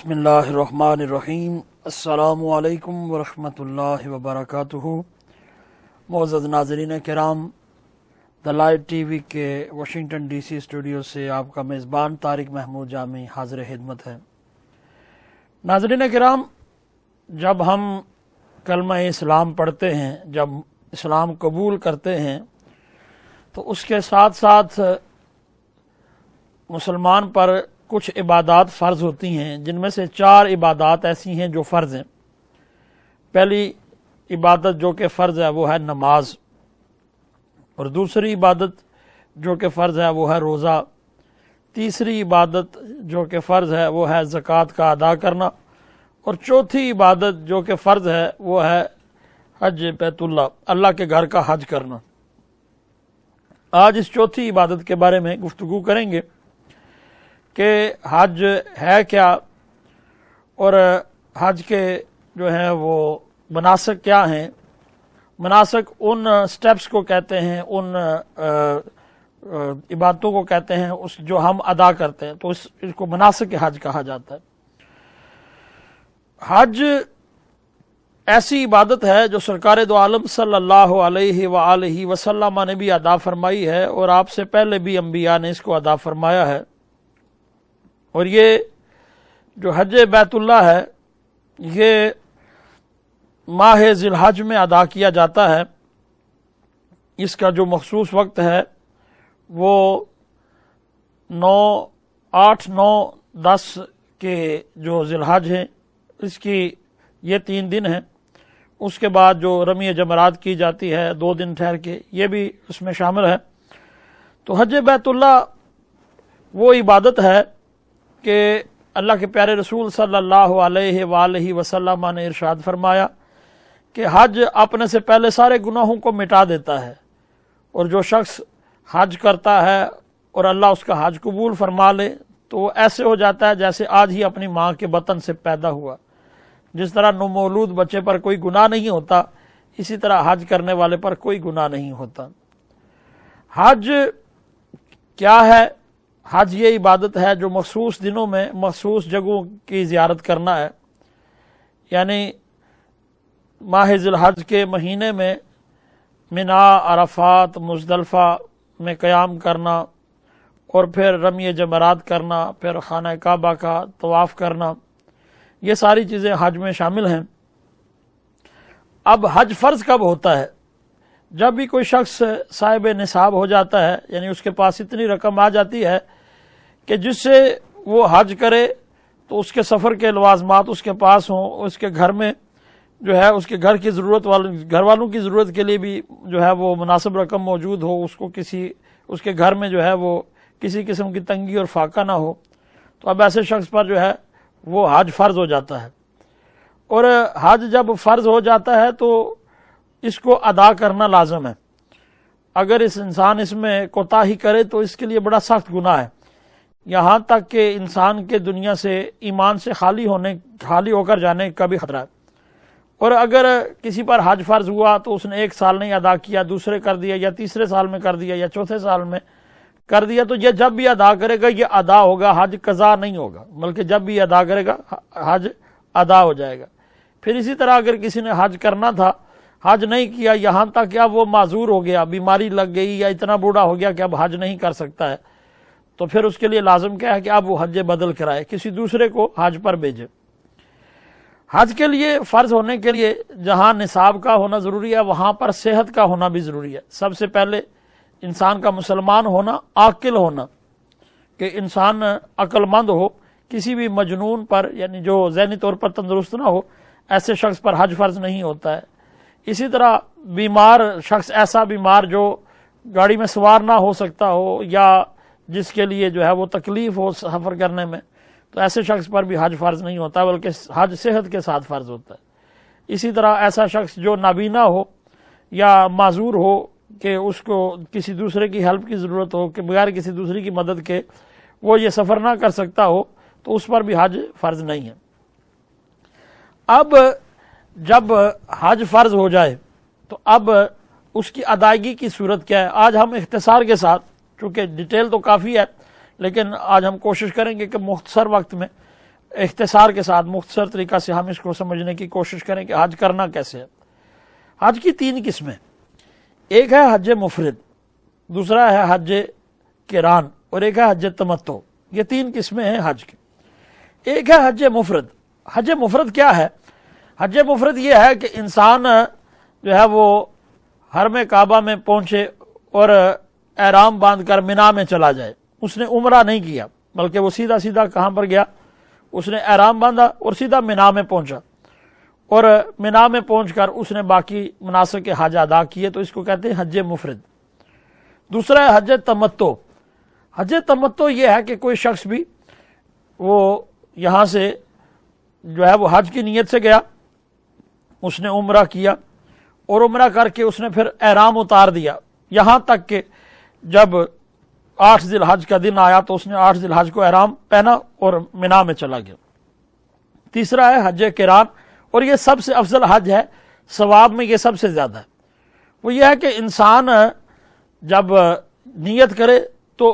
بسم اللہ الرحمن الرحیم۔ السلام علیکم ورحمۃ اللہ وبرکاتہ۔ معزز ناظرین کرام، دا لائٹ ٹی وی کے واشنگٹن ڈی سی اسٹوڈیو سے آپ کا میزبان طارق محمود جامی حاضر خدمت ہے۔ ناظرین کرام، جب ہم کلمہ اسلام پڑھتے ہیں، جب اسلام قبول کرتے ہیں، تو اس کے ساتھ ساتھ مسلمان پر کچھ عبادات فرض ہوتی ہیں، جن میں سے 4 عبادات ایسی ہیں جو فرض ہیں۔ پہلی عبادت جو کہ فرض ہے وہ ہے نماز، اور دوسری عبادت جو کہ فرض ہے وہ ہے روزہ، تیسری عبادت جو کہ فرض ہے وہ ہے زکوٰۃ کا ادا کرنا، اور چوتھی عبادت جو کہ فرض ہے وہ ہے حج بیت اللہ، اللہ کے گھر کا حج کرنا۔ آج اس چوتھی عبادت کے بارے میں گفتگو کریں گے کہ حج ہے کیا، اور حج کے جو ہیں وہ مناسک کیا ہیں۔ مناسک ان سٹیپس کو کہتے ہیں، ان عبادتوں کو کہتے ہیں اس جو ہم ادا کرتے ہیں، تو اس کو مناسک حج کہا جاتا ہے۔ حج ایسی عبادت ہے جو سرکار دو عالم صلی اللہ علیہ وآلہ وسلم نے بھی ادا فرمائی ہے، اور آپ سے پہلے بھی انبیاء نے اس کو ادا فرمایا ہے۔ اور یہ جو حج بیت اللہ ہے، یہ ماہ ذی الحج میں ادا کیا جاتا ہے۔ اس کا جو مخصوص وقت ہے وہ 8، 9، 10 کے جو ذی الحج ہیں، اس کی یہ 3 دن ہیں۔ اس کے بعد جو رمی جمرات کی جاتی ہے 2 دن ٹھہر کے، یہ بھی اس میں شامل ہے۔ تو حج بیت اللہ وہ عبادت ہے کہ اللہ کے پیارے رسول صلی اللہ علیہ وآلہ وسلم نے ارشاد فرمایا کہ حج اپنے سے پہلے سارے گناہوں کو مٹا دیتا ہے، اور جو شخص حج کرتا ہے اور اللہ اس کا حج قبول فرما لے تو وہ ایسے ہو جاتا ہے جیسے آج ہی اپنی ماں کے بطن سے پیدا ہوا۔ جس طرح نومولود بچے پر کوئی گناہ نہیں ہوتا، اسی طرح حج کرنے والے پر کوئی گناہ نہیں ہوتا۔ حج کیا ہے؟ حج یہ عبادت ہے جو مخصوص دنوں میں مخصوص جگہوں کی زیارت کرنا ہے، یعنی ماہ ذی الحج کے مہینے میں منا، عرفات، مزدلفہ میں قیام کرنا، اور پھر رمی جمرات کرنا، پھر خانہ کعبہ کا طواف کرنا، یہ ساری چیزیں حج میں شامل ہیں۔ اب حج فرض کب ہوتا ہے؟ جب بھی کوئی شخص صاحب نصاب ہو جاتا ہے، یعنی اس کے پاس اتنی رقم آ جاتی ہے کہ جس سے وہ حج کرے تو اس کے سفر کے لوازمات اس کے پاس ہوں، اس کے گھر میں جو ہے اس کے گھر کی ضرورت گھر والوں کی ضرورت کے لیے بھی جو ہے وہ مناسب رقم موجود ہو، اس کے گھر میں جو ہے وہ کسی قسم کی تنگی اور فاقہ نہ ہو، تو اب ایسے شخص پر جو ہے وہ حج فرض ہو جاتا ہے۔ اور حج جب فرض ہو جاتا ہے تو اس کو ادا کرنا لازم ہے۔ اگر اس انسان اس میں کوتاہی کرے تو اس کے لیے بڑا سخت گناہ ہے، یہاں تک کہ انسان کے دنیا سے ایمان سے خالی ہو کر جانے کا بھی خطرہ ہے۔ اور اگر کسی پر حج فرض ہوا تو اس نے 1 سال نہیں ادا کیا، دوسرے کر دیا، یا تیسرے سال میں کر دیا، یا چوتھے سال میں کر دیا، تو یہ جب بھی ادا کرے گا یہ ادا ہوگا، حج قضا نہیں ہوگا، بلکہ جب بھی ادا کرے گا حج ادا ہو جائے گا۔ پھر اسی طرح اگر کسی نے حج کرنا تھا، حج نہیں کیا، یہاں تک کہ اب وہ معذور ہو گیا، بیماری لگ گئی، یا اتنا بوڑھا ہو گیا کہ اب حج نہیں کر سکتا ہے، تو پھر اس کے لیے لازم کیا ہے کہ اب وہ حج بدل کرائے، کسی دوسرے کو حج پر بھیجے۔ حج کے لیے فرض ہونے کے لیے جہاں نصاب کا ہونا ضروری ہے، وہاں پر صحت کا ہونا بھی ضروری ہے۔ سب سے پہلے انسان کا مسلمان ہونا، عاقل ہونا، کہ انسان عقل مند ہو، کسی بھی مجنون پر، یعنی جو ذہنی طور پر تندرست نہ ہو، ایسے شخص پر حج فرض نہیں ہوتا ہے۔ اسی طرح بیمار شخص، ایسا بیمار جو گاڑی میں سوار نہ ہو سکتا ہو، یا جس کے لیے جو ہے وہ تکلیف ہو سفر کرنے میں، تو ایسے شخص پر بھی حج فرض نہیں ہوتا، بلکہ حج صحت کے ساتھ فرض ہوتا ہے۔ اسی طرح ایسا شخص جو نابینا ہو یا معذور ہو کہ اس کو کسی دوسرے کی ہیلپ کی ضرورت ہو، کہ بغیر کسی دوسرے کی مدد کے وہ یہ سفر نہ کر سکتا ہو، تو اس پر بھی حج فرض نہیں ہے۔ اب جب حج فرض ہو جائے تو اب اس کی ادائیگی کی صورت کیا ہے؟ آج ہم اختصار کے ساتھ، چونکہ ڈیٹیل تو کافی ہے، لیکن آج ہم کوشش کریں گے کہ مختصر وقت میں اختصار کے ساتھ مختصر طریقہ سے ہم اس کو سمجھنے کی کوشش کریں کہ حج کرنا کیسے ہے۔ حج کی 3 قسمیں، ایک ہے حج مفرد، دوسرا ہے حج قران، اور ایک ہے حج تمتع۔ یہ 3 قسمیں ہیں حج کی۔ ایک ہے حج مفرد۔ حج مفرد کیا ہے؟ حج مفرد یہ ہے کہ انسان جو ہے وہ حرم کعبہ میں پہنچے اور احرام باندھ کر مینا میں چلا جائے۔ اس نے عمرہ نہیں کیا، بلکہ وہ سیدھا سیدھا کہاں پر گیا؟ اس نے احرام باندھا اور سیدھا مینا میں پہنچا، اور مینا میں پہنچ کر اس نے باقی مناسک کے حج ادا کیے، تو اس کو کہتے ہیں حج مفرد۔ دوسرا ہے حج تمتع۔ حج تمتع یہ ہے کہ کوئی شخص بھی وہ یہاں سے جو ہے وہ حج کی نیت سے گیا، اس نے عمرہ کیا، اور عمرہ کر کے اس نے پھر احرام اتار دیا، یہاں تک کہ جب 8 ذی الحج کا دن آیا تو اس نے 8 ذی الحج کو احرام پہنا اور مینا میں چلا گیا۔ تیسرا ہے حج قران، اور یہ سب سے افضل حج ہے، ثواب میں یہ سب سے زیادہ ہے۔ وہ یہ ہے کہ انسان جب نیت کرے تو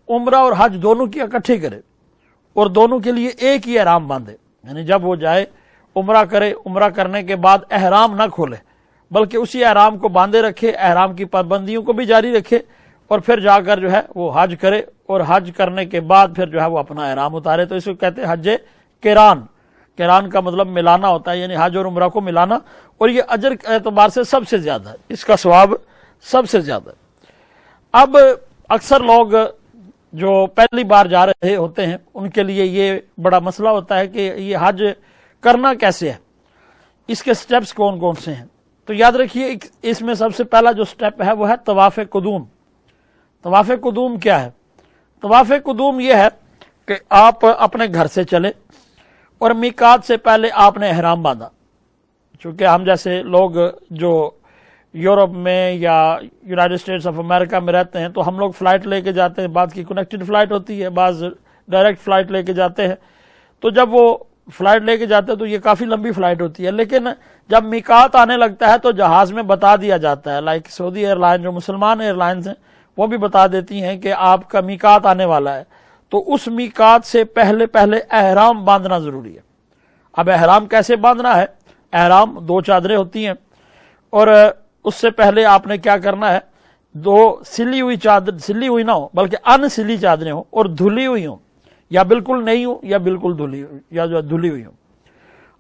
عمرہ اور حج دونوں کی اکٹھے کرے، اور دونوں کے لیے ایک ہی احرام باندھے، یعنی جب وہ جائے عمرہ کرے، عمرہ کرنے کے بعد احرام نہ کھولے، بلکہ اسی احرام کو باندھے رکھے، احرام کی پابندیوں کو بھی جاری رکھے، اور پھر جا کر جو ہے وہ حج کرے، اور حج کرنے کے بعد پھر جو ہے وہ اپنا احرام اتارے۔ تو اس کو کہتے ہیں حج قران۔ قران کا مطلب ملانا ہوتا ہے، یعنی حج اور عمرہ کو ملانا، اور یہ اجر کے اعتبار سے سب سے زیادہ ہے، اس کا ثواب سب سے زیادہ ہے۔ اب اکثر لوگ جو پہلی بار جا رہے ہوتے ہیں ان کے لیے یہ بڑا مسئلہ ہوتا ہے کہ یہ حج کرنا کیسے ہے، اس کے سٹیپس کون کون سے ہیں۔ تو یاد رکھیے اس میں سب سے پہلا جو سٹیپ ہے وہ ہے طواف قدوم۔ طواف قدوم کیا ہے؟ طواف قدوم یہ ہے کہ آپ اپنے گھر سے چلے اور میقات سے پہلے آپ نے احرام باندھا۔ چونکہ ہم جیسے لوگ جو یورپ میں یا یونائٹڈ اسٹیٹس آف امریکہ میں رہتے ہیں تو ہم لوگ فلائٹ لے کے جاتے ہیں، بعض کی کنیکٹڈ فلائٹ ہوتی ہے، بعض ڈائریکٹ فلائٹ لے کے جاتے ہیں۔ تو جب وہ فلائٹ لے کے جاتے ہیں تو یہ کافی لمبی فلائٹ ہوتی ہے، لیکن جب میقات آنے لگتا ہے تو جہاز میں بتا دیا جاتا ہے، لائک سعودی ایئر لائن جو مسلمان ایئر لائنز ہیں وہ بھی بتا دیتی ہیں کہ آپ کا میقات آنے والا ہے، تو اس میقات سے پہلے احرام باندھنا ضروری ہے۔ اب احرام کیسے باندھنا ہے؟ احرام 2 چادریں ہوتی ہیں، اور اس سے پہلے آپ نے کیا کرنا ہے، 2 سلی ہوئی چادر، سلی ہوئی نہ ہو بلکہ ان سلی چادریں ہوں اور دھلی ہوئی ہوں، یا بالکل نہیں ہوں یا بالکل دھلی ہوئی، یا جو دھلی ہوئی ہوں۔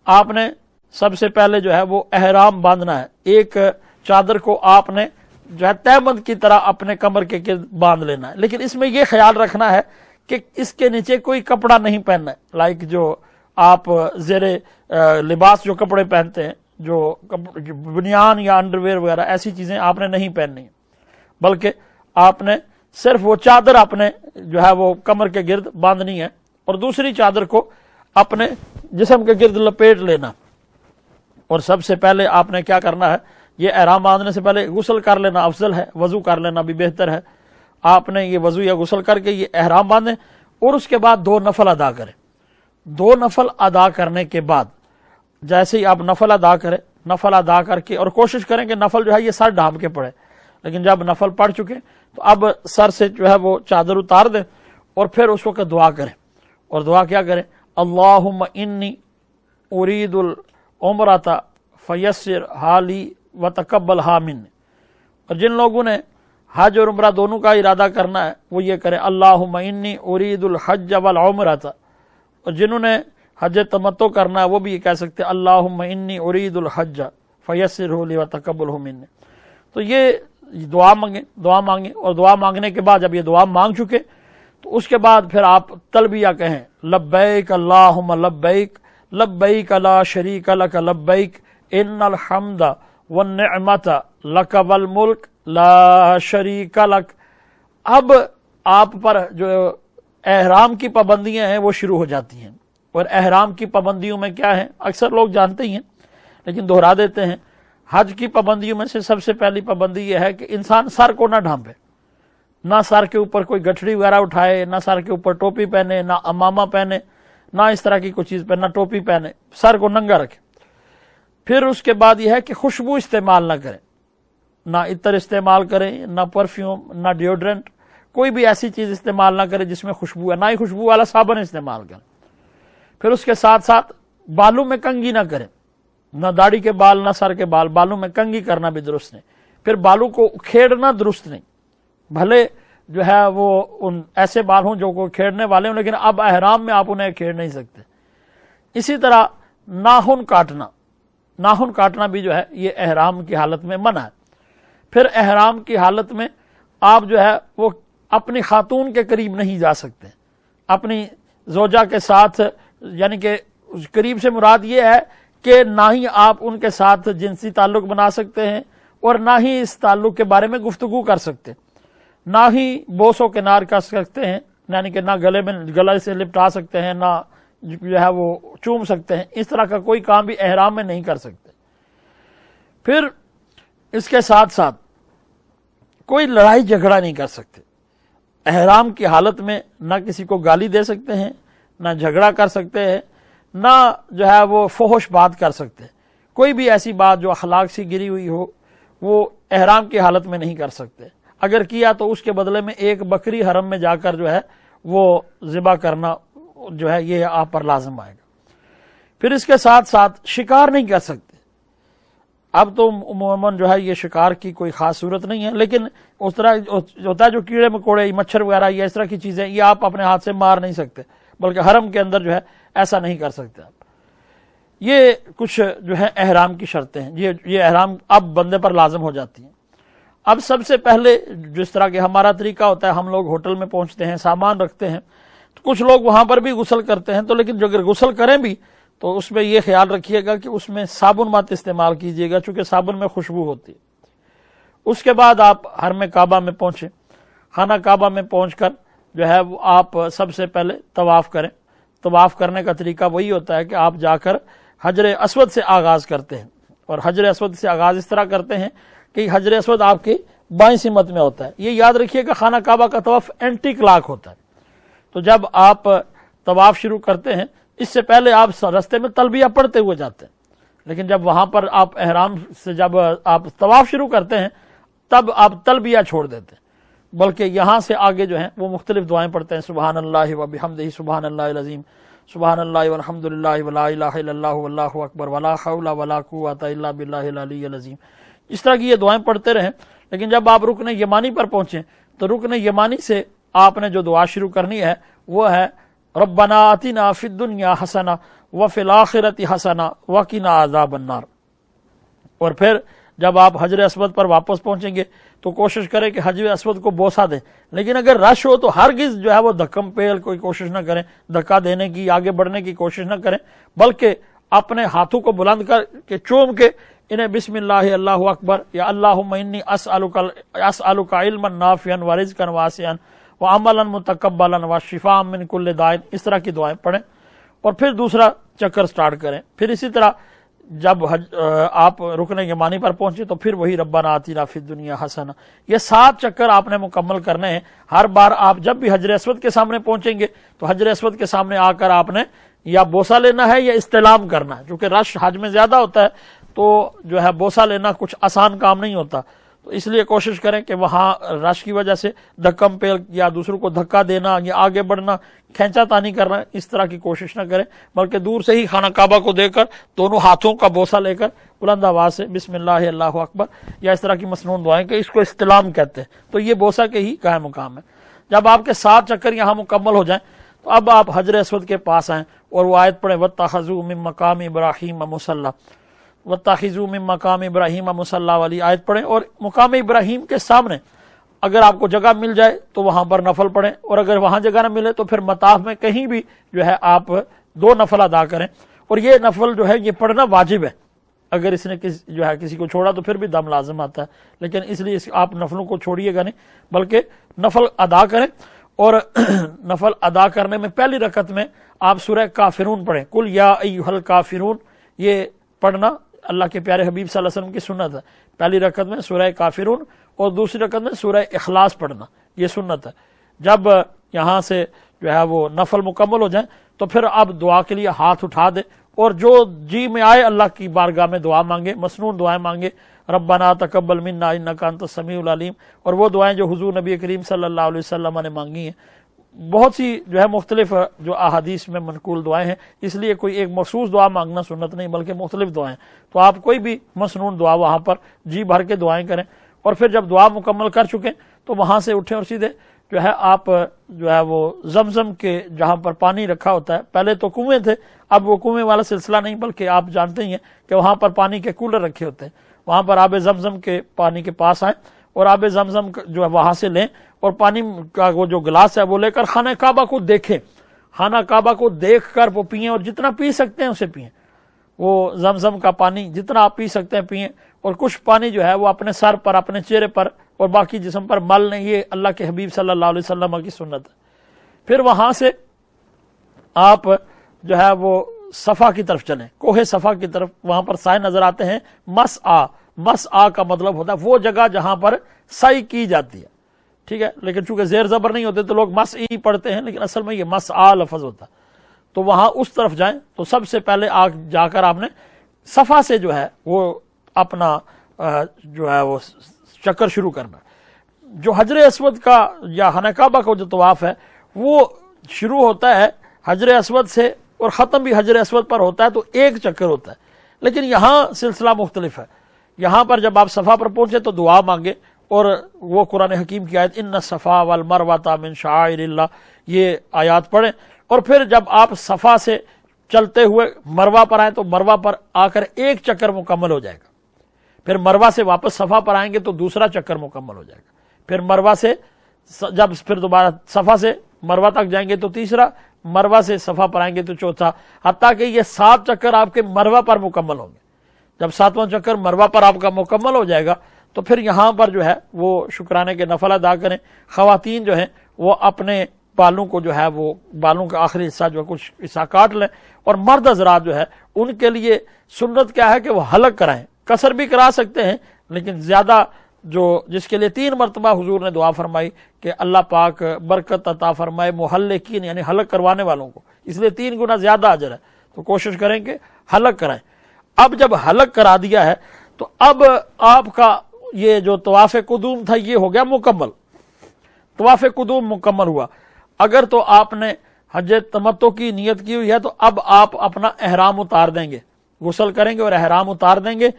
آپ نے سب سے پہلے جو ہے وہ احرام باندھنا ہے۔ ایک چادر کو آپ نے جو ہے تہبند کی طرح اپنے کمر کے گرد باندھ لینا ہے، لیکن اس میں یہ خیال رکھنا ہے کہ اس کے نیچے کوئی کپڑا نہیں پہننا ہے، لائک جو آپ زیر لباس جو کپڑے پہنتے ہیں، جو بنیان یا انڈر ویئر وغیرہ ایسی چیزیں آپ نے نہیں پہننی ہیں، بلکہ آپ نے صرف وہ چادر اپنے جو ہے وہ کمر کے گرد باندھنی ہے، اور دوسری چادر کو اپنے جسم کے گرد لپیٹ لینا۔ اور سب سے پہلے آپ نے کیا کرنا ہے، یہ احرام باندھنے سے پہلے غسل کر لینا افضل ہے، وضو کر لینا بھی بہتر ہے۔ آپ نے یہ وضو یا غسل کر کے یہ احرام باندھیں، اور اس کے بعد 2 نفل ادا کریں۔ 2 نفل ادا کرنے کے بعد جیسے ہی آپ نفل ادا کریں، نفل ادا کر کے، اور کوشش کریں کہ نفل جو ہے یہ سر ڈھانپ کے پڑے، لیکن جب نفل پڑھ چکے تو اب سر سے جو ہے وہ چادر اتار دیں، اور پھر اس وقت دعا کریں۔ اور دعا کیا کریں؟ اللہم انی ارید العمرۃ فیسر حالی وتقبل منی۔ اور جن لوگوں نے حج اور عمرہ دونوں کا ارادہ کرنا ہے وہ یہ کریں اللہم انی ارید الحج والعمرۃ، اور جنہوں نے حج تمتع کرنا ہے وہ بھی یہ کہہ سکتے ہیں اللہم انی ارید الحج فیسرہ لی وتقبلہ منی۔ تو یہ دعا مانگیں، اور دعا مانگنے کے بعد جب یہ دعا مانگ چکے تو اس کے بعد پھر آپ تلبیہ کہیں، لبیک اللہم لبیک لبیک لا شریک لک لبیک ان الحمد والنعمت لک والملک لا شریک لک۔ اب آپ پر جو احرام کی پابندیاں ہیں وہ شروع ہو جاتی ہیں، اور احرام کی پابندیوں میں کیا ہیں اکثر لوگ جانتے ہی ہیں لیکن دہرا دیتے ہیں۔ حج کی پابندیوں میں سے سب سے پہلی پابندی یہ ہے کہ انسان سر کو نہ ڈھانپے، نہ سر کے اوپر کوئی گٹھڑی وغیرہ اٹھائے، نہ سر کے اوپر ٹوپی پہنے، نہ امامہ پہنے، نہ اس طرح کی کوئی چیز پہنے، نہ ٹوپی پہنے، سر کو ننگا رکھے۔ پھر اس کے بعد یہ ہے کہ خوشبو استعمال نہ کریں، نہ عطر استعمال کریں، نہ پرفیوم، نہ ڈیوڈرنٹ، کوئی بھی ایسی چیز استعمال نہ کریں جس میں خوشبو ہے، نہ ہی خوشبو والا صابن استعمال کریں۔ پھر اس کے ساتھ ساتھ بالوں میں کنگھی نہ کریں، نہ داڑھی کے بال نہ سر کے بال، بالوں میں کنگھی کرنا بھی درست نہیں۔ پھر بالوں کو کھیڑنا درست نہیں، بھلے جو ہے وہ ان ایسے بال ہوں جو کو کھیڑنے والے ہوں، لیکن اب احرام میں آپ انہیں کھیڑ نہیں سکتے۔ اسی طرح ناخن کاٹنا بھی جو ہے یہ احرام کی حالت میں منع ہے۔ پھر احرام کی حالت میں آپ جو ہے وہ اپنی خاتون کے قریب نہیں جا سکتے، اپنی زوجہ کے ساتھ، یعنی کہ قریب سے مراد یہ ہے کہ نہ ہی آپ ان کے ساتھ جنسی تعلق بنا سکتے ہیں اور نہ ہی اس تعلق کے بارے میں گفتگو کر سکتے، نہ ہی بوس و کنار کر سکتے ہیں، یعنی کہ نہ گلے سے لپٹا سکتے ہیں، نہ جو ہے وہ چوم سکتے ہیں، اس طرح کا کوئی کام بھی احرام میں نہیں کر سکتے۔ پھر اس کے ساتھ ساتھ کوئی لڑائی جھگڑا نہیں کر سکتے، احرام کی حالت میں نہ کسی کو گالی دے سکتے ہیں، نہ جھگڑا کر سکتے ہیں، نہ جو ہے وہ فحش بات کر سکتے ہیں، کوئی بھی ایسی بات جو اخلاق سے گری ہوئی ہو وہ احرام کی حالت میں نہیں کر سکتے۔ اگر کیا تو اس کے بدلے میں ایک بکری حرم میں جا کر جو ہے وہ ذبح کرنا جو ہے یہ آپ پر لازم آئے گا۔ پھر اس کے ساتھ ساتھ شکار نہیں کر سکتے۔ اب تو عموماً جو ہے یہ شکار کی کوئی خاص صورت نہیں ہے، لیکن اس طرح ہوتا ہے جو کیڑے مکوڑے، مچھر وغیرہ یا اس طرح کی چیزیں، یہ آپ اپنے ہاتھ سے مار نہیں سکتے، بلکہ حرم کے اندر جو ہے ایسا نہیں کر سکتے آپ۔ یہ کچھ جو ہے احرام کی شرطیں ہیں، یہ احرام اب بندے پر لازم ہو جاتی ہیں۔ اب سب سے پہلے جس طرح کہ ہمارا طریقہ ہوتا ہے، ہم لوگ ہوٹل میں پہنچتے ہیں، سامان رکھتے ہیں، تو کچھ لوگ وہاں پر بھی غسل کرتے ہیں، تو لیکن جو اگر غسل کریں بھی تو اس میں یہ خیال رکھیے گا کہ اس میں صابن مت استعمال کیجیے گا، چونکہ صابن میں خوشبو ہوتی ہے۔ اس کے بعد آپ حرم کعبہ میں پہنچیں، خانہ کعبہ میں پہنچ کر جو ہے وہ آپ سب سے پہلے طواف کریں۔ طواف کرنے کا طریقہ وہی ہوتا ہے کہ آپ جا کر حجر اسود سے آغاز کرتے ہیں، اور حجر اسود سے آغاز اس طرح کرتے ہیں کہ حجر اسود آپ کی بائیں سمت میں ہوتا ہے۔ یہ یاد رکھیے کہ خانہ کعبہ کا طواف اینٹی کلاک ہوتا ہے، تو جب آپ طواف شروع کرتے ہیں اس سے پہلے آپ رستے میں تلبیہ پڑھتے ہوئے جاتے ہیں، لیکن جب وہاں پر آپ احرام سے جب آپ طواف شروع کرتے ہیں تب آپ تلبیہ چھوڑ دیتے ہیں، بلکہ یہاں سے آگے جو ہیں وہ مختلف دعائیں پڑھتے ہیں، سبحان اللہ و بحمدہ، سبحان اللہ العظیم، سبحان اللہ والحمد للہ ولا الہ الا اللہ واللہ اکبر ولا حول ولا قوۃ الا باللہ العلی العظیم، اس طرح کی یہ دعائیں پڑھتے رہیں۔ لیکن جب آپ رکن یمانی پر پہنچیں تو رکن یمانی سے آپ نے جو دعا شروع کرنی ہے وہ ہے ربنا آتنا فی الدنیا حسنہ وفی الآخرۃ حسنہ وقنا عذاب النار۔ اور پھر جب آپ حجر اسود پر واپس پہنچیں گے تو کوشش کریں کہ حجر اسود کو بوسہ دیں، لیکن اگر رش ہو تو ہرگز جو ہے وہ دھکم پیل کوئی کوشش نہ کریں، دھکا دینے کی، آگے بڑھنے کی کوشش نہ کریں، بلکہ اپنے ہاتھوں کو بلند کر کے چوم کے انہیں بسم اللہ اللہ اکبر یا اللہم انی اسألک علما نافعا ورزقا واسعا وعملا متقبلا وشفاء من کل داء، اس طرح کی دعائیں پڑھیں اور پھر دوسرا چکر سٹارٹ کریں۔ پھر اسی طرح جب آپ رکن یمانی پر پہنچے تو پھر وہی ربنا آتنا فی الدنیا حسنہ، یہ 7 چکر آپ نے مکمل کرنے ہیں۔ ہر بار آپ جب بھی حجر اسود کے سامنے پہنچیں گے تو حجر اسود کے سامنے آ کر آپ نے یا بوسہ لینا ہے یا استلام کرنا ہے، کیونکہ رش حج میں زیادہ ہوتا ہے تو جو ہے بوسہ لینا کچھ آسان کام نہیں ہوتا، تو اس لیے کوشش کریں کہ وہاں رش کی وجہ سے دھکم پیل یا دوسروں کو دھکا دینا یا آگے بڑھنا، کھینچا تانی کرنا، اس طرح کی کوشش نہ کریں، بلکہ دور سے ہی خانہ کعبہ کو دیکھ کر دونوں ہاتھوں کا بوسہ لے کر بلند آواز سے بسم اللہ اللہ اکبر یا اس طرح کی مسنون دعائیں کہ اس کو استلام کہتے ہیں، تو یہ بوسہ کے ہی قائم مقام ہے۔ جب آپ کے 7 چکر یہاں مکمل ہو جائیں تو اب آپ حجر اسود کے پاس آئیں اور وہ آیت پڑھیں واتخذوا من مقام ابراہیم مصلی، واتخذوا من مقام ابراہیم مصلی والی آیت پڑھیں، اور مقام ابراہیم کے سامنے اگر آپ کو جگہ مل جائے تو وہاں پر نفل پڑھیں، اور اگر وہاں جگہ نہ ملے تو پھر مطاف میں کہیں بھی جو ہے آپ 2 نفل ادا کریں، اور یہ نفل جو ہے یہ پڑھنا واجب ہے، اگر اس نے جو ہے کسی کو چھوڑا تو پھر بھی دم لازم آتا ہے، لیکن اس لیے آپ نفلوں کو چھوڑیے گا نہیں بلکہ نفل ادا کریں۔ اور نفل ادا کرنے میں پہلی رکعت میں آپ سورہ کافرون پڑھیں، قل یا ایھا الکافرون، یہ پڑھنا اللہ کے پیارے حبیب صلی اللہ علیہ وسلم کی سنت ہے۔ پہلی رکعت میں سورہ کافرون اور دوسری رکعت میں سورہ اخلاص پڑھنا، یہ سنت ہے۔ جب یہاں سے جو ہے وہ نفل مکمل ہو جائیں تو پھر آپ دعا کے لیے ہاتھ اٹھا دیں اور جو جی میں آئے اللہ کی بارگاہ میں دعا مانگے، مسنون دعائیں مانگے، ربنا تقبل منا انک انت السمیع العلیم، اور وہ دعائیں جو حضور نبی کریم صلی اللہ علیہ وسلم نے مانگی ہیں بہت سی جو ہے مختلف جو احادیث میں منقول دعائیں ہیں، اس لیے کوئی ایک مخصوص دعا مانگنا سنت نہیں بلکہ مختلف دعائیں، تو آپ کوئی بھی مسنون دعا وہاں پر جی بھر کے دعائیں کریں، اور پھر جب دعا مکمل کر چکے تو وہاں سے اٹھیں اور سیدھے جو ہے آپ جو ہے وہ زمزم کے جہاں پر پانی رکھا ہوتا ہے، پہلے تو کنویں تھے، اب وہ کنویں والا سلسلہ نہیں بلکہ آپ جانتے ہی ہیں کہ وہاں پر پانی کے کولر رکھے ہوتے ہیں، وہاں پر آب زمزم کے پانی کے پاس آئیں اور آب زمزم جو ہے وہاں سے لیں اور پانی کا وہ جو گلاس ہے وہ لے کر خانہ کعبہ کو دیکھیں، خانہ کعبہ کو دیکھ کر وہ پئیں اور جتنا پی سکتے ہیں اسے پئیں، وہ زمزم کا پانی جتنا آپ پی سکتے ہیں پئیں، اور کچھ پانی جو ہے وہ اپنے سر پر، اپنے چہرے پر اور باقی جسم پر مل لیں، یہ اللہ کے حبیب صلی اللہ علیہ وسلم کی سنت ہے۔ پھر وہاں سے آپ جو ہے وہ صفا کی طرف چلیں، کوہ صفا کی طرف، وہاں پر سائے نظر آتے ہیں، مسعی کا مطلب ہوتا ہے وہ جگہ جہاں پر سعی کی جاتی ہے، ٹھیک ہے، لیکن چونکہ زیر زبر نہیں ہوتے تو لوگ مسعی پڑھتے ہیں، لیکن اصل میں یہ مسعی لفظ ہوتا ہے، تو وہاں اس طرف جائیں تو سب سے پہلے جا کر آپ نے صفا سے جو ہے وہ اپنا جو ہے وہ چکر شروع کرنا۔ جو حجر اسود کا یا خانہ کعبہ کا جو طواف ہے وہ شروع ہوتا ہے حجر اسود سے اور ختم بھی حجر اسود پر ہوتا ہے، تو ایک چکر ہوتا ہے، لیکن یہاں سلسلہ مختلف ہے۔ یہاں پر جب آپ صفا پر پہنچے تو دعا مانگے اور وہ قرآن حکیم کی آیت ان الصفا والمروۃ من شعائر اللہ، یہ آیات پڑھیں، اور پھر جب آپ صفا سے چلتے ہوئے مروہ پر آئیں تو مروہ پر آ کر ایک چکر مکمل ہو جائے گا، پھر مروہ سے واپس صفا پر آئیں گے تو دوسرا چکر مکمل ہو جائے گا، پھر مروہ سے جب پھر دوبارہ صفا سے مروہ تک جائیں گے تو تیسرا، مروہ سے صفا پر آئیں گے تو چوتھا، حتیٰ کہ یہ 7 چکر آپ کے مروہ پر مکمل ہوں گے۔ جب 7واں چکر مروہ پر آپ کا مکمل ہو جائے گا تو پھر یہاں پر جو ہے وہ شکرانے کے نفل ادا کریں۔ خواتین جو ہیں وہ اپنے بالوں کو جو ہے وہ بالوں کا آخری حصہ جو ہے کچھ حصہ کاٹ لیں، اور مرد حضرات جو ہے ان کے لیے سنت کیا ہے کہ وہ حلق کرائیں، قصر بھی کرا سکتے ہیں، لیکن زیادہ جو جس کے لیے 3 مرتبہ حضور نے دعا فرمائی کہ اللہ پاک برکت عطا فرمائے محلقین یعنی حلق کروانے والوں کو، اس لیے 3 گنا زیادہ اجر ہے، تو کوشش کریں کہ حلق کرائیں۔ اب جب حلق کرا دیا ہے تو اب آپ کا یہ جو طواف قدوم تھا یہ ہو گیا مکمل، طواف قدوم مکمل ہوا۔ اگر تو آپ نے حج تمتع کی نیت کی ہوئی ہے تو اب آپ اپنا احرام اتار دیں گے، غسل کریں گے اور احرام اتار دیں گے،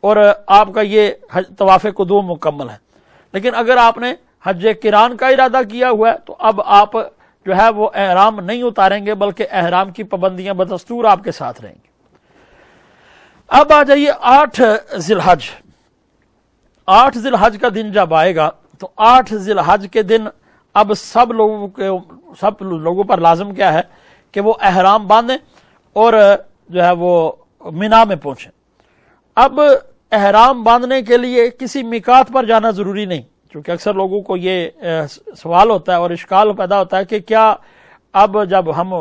اور آپ کا یہ طواف قدوم مکمل ہے۔ لیکن اگر آپ نے حج قران کا ارادہ کیا ہوا ہے تو اب آپ جو ہے وہ احرام نہیں اتاریں گے بلکہ احرام کی پابندیاں بدستور آپ کے ساتھ رہیں گی۔ اب آ جائیے 8 ذی الحج۔ 8 ذی الحج کا دن جب آئے گا تو 8 ذی الحج کے دن اب سب لوگوں پر لازم کیا ہے کہ وہ احرام باندھیں اور جو ہے وہ مینا میں پہنچیں۔ اب احرام باندھنے کے لیے کسی میقات پر جانا ضروری نہیں، کیونکہ اکثر لوگوں کو یہ سوال ہوتا ہے اور اشکال پیدا ہوتا ہے کہ کیا اب جب ہم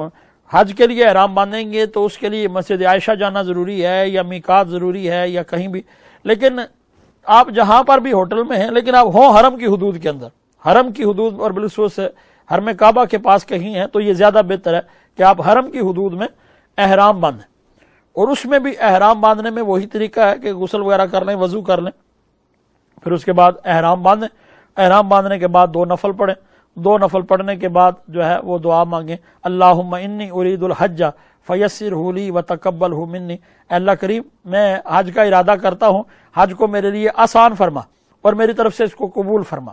حج کے لیے احرام باندھیں گے تو اس کے لیے مسجد عائشہ جانا ضروری ہے یا میقات ضروری ہے یا کہیں بھی، لیکن آپ جہاں پر بھی ہوٹل میں ہیں لیکن آپ ہوں حرم کی حدود کے اندر، حرم کی حدود اور بالخصوص حرم کعبہ کے پاس کہیں ہیں تو یہ زیادہ بہتر ہے کہ آپ حرم کی حدود میں احرام باندھیں، اور اس میں بھی احرام باندھنے میں وہی طریقہ ہے کہ غسل وغیرہ کر لیں، وضو کر لیں، پھر اس کے بعد احرام باندھیں، احرام باندھنے کے بعد 2 نفل پڑھیں، 2 نفل پڑھنے کے بعد جو ہے وہ دعا مانگیں، اللہم انی ارید الحج فیسرہ لی وتقبلہ منی، اے اللہ کریم میں حج کا ارادہ کرتا ہوں، حج کو میرے لیے آسان فرما اور میری طرف سے اس کو قبول فرما،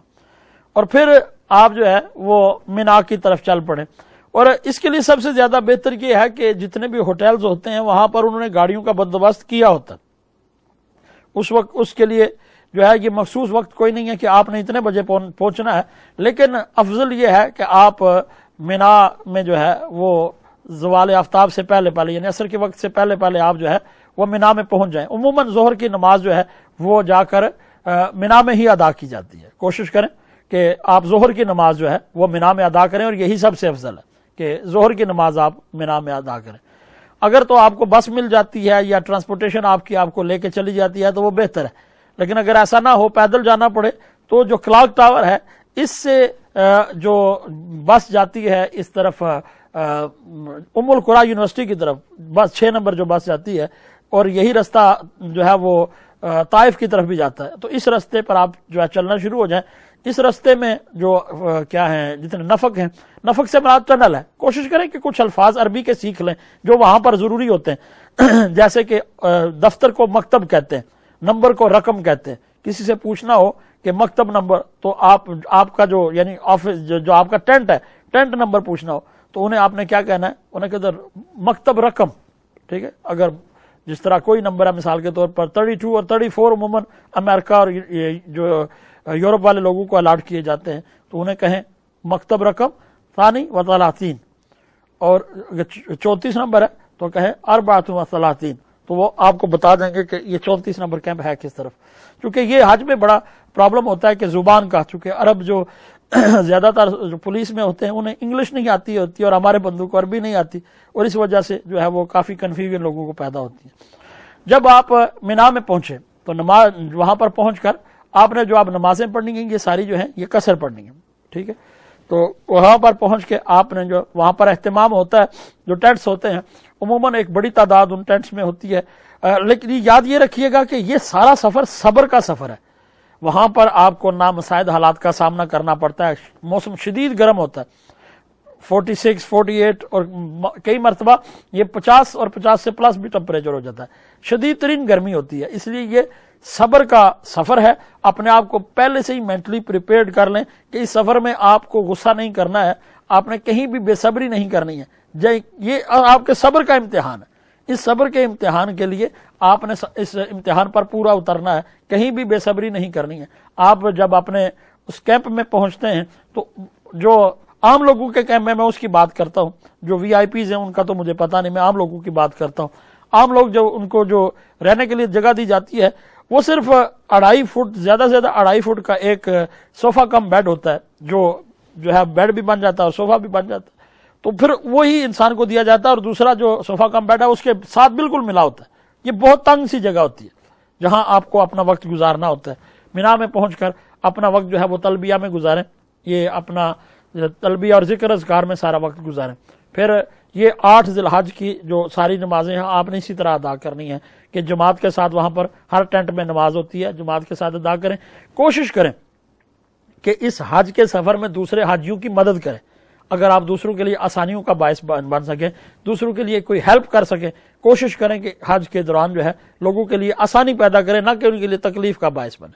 اور پھر آپ جو ہے وہ مینا کی طرف چل پڑیں۔ اور اس کے لیے سب سے زیادہ بہتر یہ ہے کہ جتنے بھی ہوٹلز ہوتے ہیں وہاں پر انہوں نے گاڑیوں کا بندوبست کیا ہوتا ہے، اس وقت اس کے لیے جو ہے یہ مخصوص وقت کوئی نہیں ہے کہ آپ نے اتنے بجے پہنچنا ہے، لیکن افضل یہ ہے کہ آپ مینا میں جو ہے وہ زوال آفتاب سے پہلے یعنی عصر کے وقت سے پہلے آپ جو ہے وہ مینا میں پہنچ جائیں۔ عموماً ظہر کی نماز جو ہے وہ جا کر مینا میں ہی ادا کی جاتی ہے، کوشش کریں کہ آپ ظہر کی نماز جو ہے وہ مینا میں ادا کریں، اور یہی سب سے افضل ہے کہ ظہر کی نماز آپ مینا میں ادا کریں۔ اگر تو آپ کو بس مل جاتی ہے یا ٹرانسپورٹیشن آپ کو لے کے چلی جاتی ہے تو وہ بہتر ہے، لیکن اگر ایسا نہ ہو پیدل جانا پڑے تو جو کلاک ٹاور ہے اس سے جو بس جاتی ہے اس طرف ام القریٰ یونیورسٹی کی طرف، بس 6 نمبر جو بس جاتی ہے، اور یہی رستہ جو ہے وہ طائف کی طرف بھی جاتا ہے، تو اس رستے پر آپ جو ہے چلنا شروع ہو جائیں۔ اس رستے میں جو کیا ہیں جتنے نفق ہیں، نفق سے مراد ٹنل ہے، کوشش کریں کہ کچھ الفاظ عربی کے سیکھ لیں جو وہاں پر ضروری ہوتے ہیں جیسے کہ دفتر کو مکتب کہتے ہیں، نمبر کو رقم کہتے ہیں. کسی سے پوچھنا ہو کہ مکتب نمبر، تو آپ کا جو یعنی آفس جو آپ کا ٹینٹ ہے، ٹینٹ نمبر پوچھنا ہو تو انہیں آپ نے کیا کہنا ہے، انہیں کہتے مکتب رقم. ٹھیک ہے، اگر جس طرح کوئی نمبر ہے مثال کے طور پر 32 اور 34 عموماً امریکہ اور جو یورپ والے لوگوں کو الاٹ کیے جاتے ہیں، تو انہیں کہیں مکتب رقم ثانی و 33. اور 34 نمبر ہے تو کہیں 34 و 33. تو وہ آپ کو بتا دیں گے کہ یہ 34 نمبر کیمپ ہے کس طرف. چونکہ یہ حج میں بڑا پرابلم ہوتا ہے کہ زبان کا، چونکہ عرب جو زیادہ تر جو پولیس میں ہوتے ہیں انہیں انگلش نہیں آتی ہوتی اور ہمارے بندوں کو عربی نہیں آتی، اور اس وجہ سے جو ہے وہ کافی کنفیوژن لوگوں کو پیدا ہوتی ہے. جب آپ مینا میں پہنچے تو نماز وہاں پر پہنچ کر آپ نے جو آپ نمازیں پڑھنی ہیں یہ ساری جو ہیں یہ قصر پڑھنی ہیں. ٹھیک ہے، تو وہاں پر پہنچ کے آپ نے جو وہاں پر اہتمام ہوتا ہے، جو ٹینٹس ہوتے ہیں عموماً ایک بڑی تعداد ان ٹینٹس میں ہوتی ہے، لیکن یاد یہ رکھیے گا کہ یہ سارا سفر صبر کا سفر ہے. وہاں پر آپ کو نامساعد حالات کا سامنا کرنا پڑتا ہے، موسم شدید گرم ہوتا ہے، 46 48 اور کئی مرتبہ یہ 50 اور 50 سے پلس بھی ٹمپریچر ہو جاتا ہے، شدید ترین گرمی ہوتی ہے. اس لیے یہ صبر کا سفر ہے. اپنے آپ کو پہلے سے ہی مینٹلی پریپیئرڈ کر لیں کہ اس سفر میں آپ کو غصہ نہیں کرنا ہے، آپ نے کہیں بھی بے صبری نہیں کرنی ہے. یہ آپ کے صبر کا امتحان ہے. اس صبر کے امتحان کے لیے آپ نے اس امتحان پر پورا اترنا ہے، کہیں بھی بے صبری نہیں کرنی ہے. آپ جب اپنے اس کیمپ میں پہنچتے ہیں تو جو عام لوگوں کے کیمپ میں اس کی بات کرتا ہوں، جو وی آئی پیز ہیں ان کا تو مجھے پتا نہیں، میں عام لوگوں کی بات کرتا ہوں. عام لوگ جو ان کو جو رہنے کے لیے جگہ دی جاتی ہے وہ صرف 2.5 فٹ، زیادہ سے زیادہ 2.5 فٹ کا ایک صوفہ کم بیڈ ہوتا ہے، جو ہے بیڈ بھی بن جاتا ہے اور صوفہ بھی بن جاتا ہے. تو پھر وہی انسان کو دیا جاتا ہے، اور دوسرا جو صوفہ کم بیڈ ہے اس کے ساتھ بالکل ملا ہوتا ہے. یہ بہت تنگ سی جگہ ہوتی ہے جہاں آپ کو اپنا وقت گزارنا ہوتا ہے. مینا میں پہنچ کر اپنا وقت جو ہے وہ تلبیہ میں گزاریں، یہ اپنا تلبیہ اور ذکر اذکار میں سارا وقت گزاریں. پھر یہ 8 ذی الحج کی جو ساری نمازیں ہیں آپ نے اسی طرح ادا کرنی ہے کہ جماعت کے ساتھ وہاں پر ہر ٹینٹ میں نماز ہوتی ہے، جماعت کے ساتھ ادا کریں. کوشش کریں کہ اس حج کے سفر میں دوسرے حاجیوں کی مدد کریں. اگر آپ دوسروں کے لیے آسانیوں کا باعث بن سکیں، دوسروں کے لیے کوئی ہیلپ کر سکیں، کوشش کریں کہ حج کے دوران جو ہے لوگوں کے لیے آسانی پیدا کریں، نہ کہ ان کے لیے تکلیف کا باعث بنے.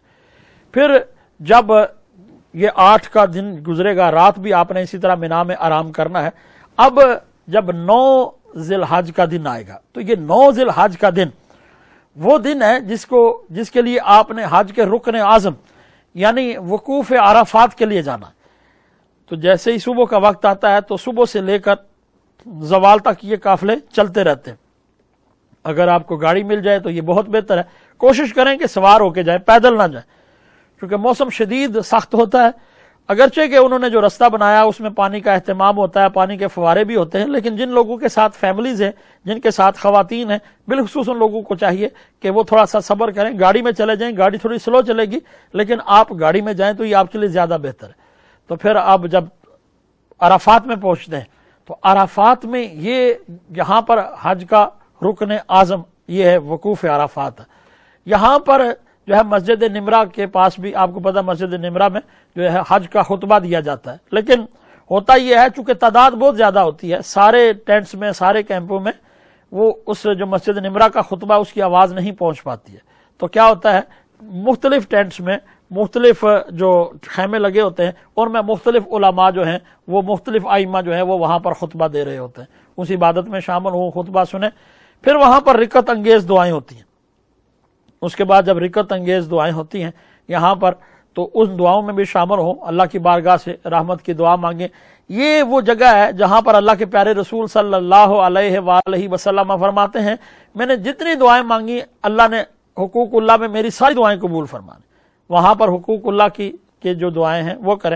پھر جب یہ 8 کا دن گزرے گا، رات بھی آپ نے اسی طرح مینا میں آرام کرنا ہے. اب جب 9 ذی الحج کا دن آئے گا تو یہ 9 ذی الحج کا دن وہ دن ہے جس کے لیے آپ نے حج کے رکن اعظم یعنی وقوف عرفات کے لیے جانا. تو جیسے ہی صبح کا وقت آتا ہے تو صبح سے لے کر زوال تک یہ قافلے چلتے رہتے ہیں. اگر آپ کو گاڑی مل جائے تو یہ بہت بہتر ہے. کوشش کریں کہ سوار ہو کے جائیں، پیدل نہ جائیں، کیونکہ موسم شدید سخت ہوتا ہے. اگرچہ کہ انہوں نے جو رستہ بنایا اس میں پانی کا اہتمام ہوتا ہے، پانی کے فوارے بھی ہوتے ہیں، لیکن جن لوگوں کے ساتھ فیملیز ہیں، جن کے ساتھ خواتین ہیں، بالخصوص ان لوگوں کو چاہیے کہ وہ تھوڑا سا صبر کریں. گاڑی میں چلے جائیں، گاڑی تھوڑی سلو چلے گی لیکن آپ گاڑی میں جائیں تو یہ آپ کے لیے زیادہ بہتر ہے. تو پھر آپ جب عرفات میں پہنچتے ہیں تو عرفات میں یہ یہاں پر حج کا رکن اعظم یہ ہے وقوف عرفات. یہاں پر جو ہے مسجد نمرہ کے پاس بھی آپ کو پتا مسجد نمرہ میں جو ہے حج کا خطبہ دیا جاتا ہے. لیکن ہوتا یہ ہے چونکہ تعداد بہت زیادہ ہوتی ہے، سارے ٹینٹس میں، سارے کیمپوں میں وہ اس جو مسجد نمرہ کا خطبہ اس کی آواز نہیں پہنچ پاتی ہے. تو کیا ہوتا ہے مختلف ٹینٹس میں مختلف جو خیمے لگے ہوتے ہیں اور میں مختلف علماء جو ہیں وہ مختلف ائمہ جو ہیں وہ وہاں پر خطبہ دے رہے ہوتے ہیں. اس عبادت میں شامل ہوں، خطبہ سنیں. پھر وہاں پر رکعت انگیز دعائیں ہوتی ہیں. اس کے بعد جب رکعت انگیز دعائیں ہوتی ہیں یہاں پر تو ان دعاؤں میں بھی شامل ہوں، اللہ کی بارگاہ سے رحمت کی دعا مانگیں. یہ وہ جگہ ہے جہاں پر اللہ کے پیارے رسول صلی اللہ علیہ وآلہ وسلم فرماتے ہیں میں نے جتنی دعائیں مانگی اللہ نے حقوق اللہ میں میری ساری دعائیں قبول فرمانے. وہاں پر حقوق اللہ کی جو دعائیں ہیں وہ کریں.